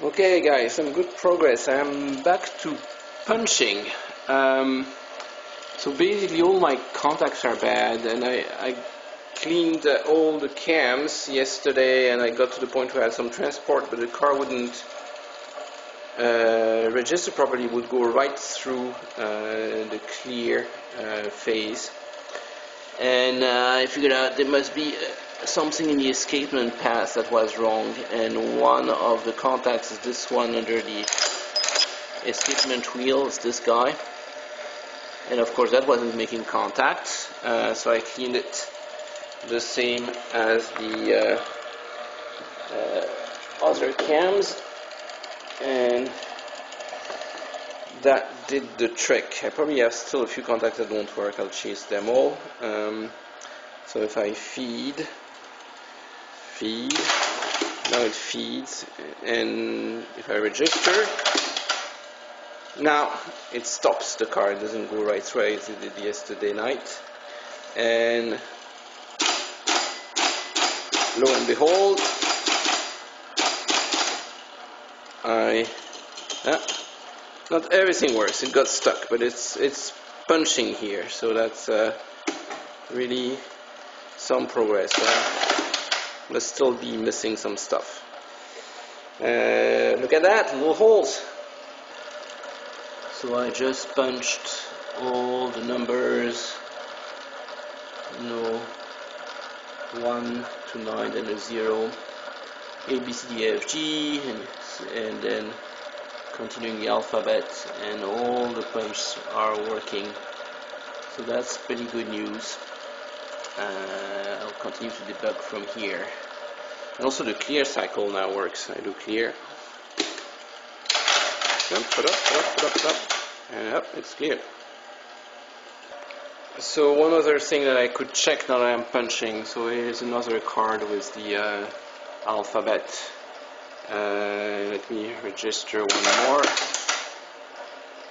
Okay guys, some good progress. I'm back to punching. So basically all my contacts are bad, and I cleaned all the cams yesterday, and I got to the point where I had some transport, but the car wouldn't register properly, would go right through the clear phase. And I figured out there must be something in the escapement path that was wrong, and one of the contacts is this one under the escapement wheel, is this guy, and of course that wasn't making contact, so I cleaned it the same as the other cams, and that did the trick. I probably have still a few contacts that don't work. I'll chase them all. So if I feed, now it feeds, and if I register, now it stops the car. It doesn't go right through as it did yesterday night, and lo and behold, not everything works. It got stuck, but it's punching here, so that's really some progress. Must still be missing some stuff. Look at that, little holes. So I just punched all the numbers, 1 to 9, then a 0, A, B, C, D, E, F, G, and then continuing the alphabet, and all the punches are working. So that's pretty good news. I'll continue to debug from here. And also the clear cycle now works. I do clear. Put up, and up, it's clear. So one other thing that I could check now that I'm punching, so here's another card with the alphabet. Let me register one more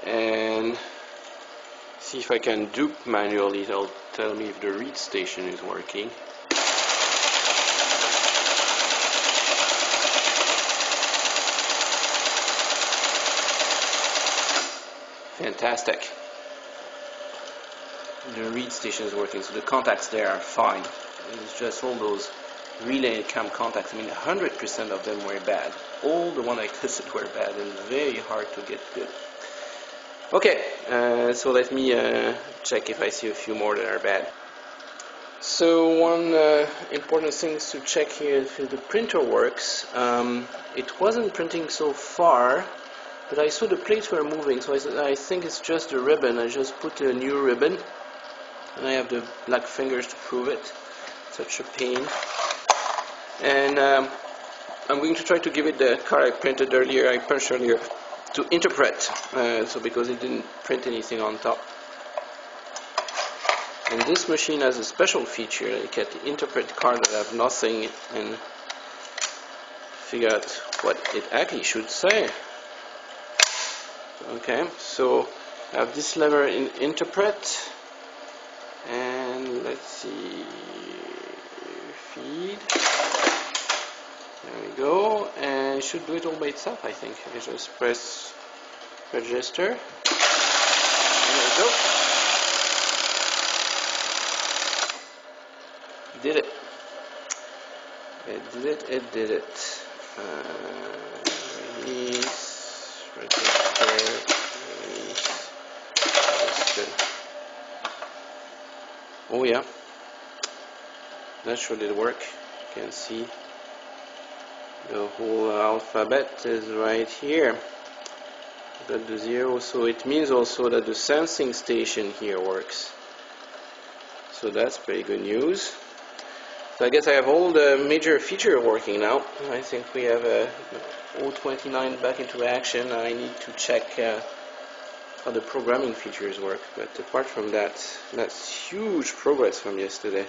and see if I can dupe manually. It'll tell me if the read station is working. Fantastic. The read station is working, so the contacts there are fine. It's just all those relay cam contacts. I mean, 100% of them were bad. All the ones I tested were bad, and very hard to get good. Okay, so let me check if I see a few more that are bad. So one important thing to check here is if the printer works. It wasn't printing so far, but I saw the plates were moving, so I think it's just the ribbon. I just put a new ribbon, and I have the black fingers to prove it. Such a pain. And I'm going to try to give it the card I punched earlier to interpret, so because it didn't print anything on top. And this machine has a special feature. You can interpret cards that have nothing and figure out what it actually should say. Okay, so I have this lever in interpret, and let's see, feed. There we go, and it should do it all by itself, I think. I just press register, and there we go. Did it. It did it. Release, register, release, register. Oh yeah, that sure did work. You can see the whole alphabet is right here. Got the 0, so it means also that the sensing station here works. So that's pretty good news. So I guess I have all the major features working now. I think we have O29 back into action. I need to check how the programming features work. But apart from that, that's huge progress from yesterday.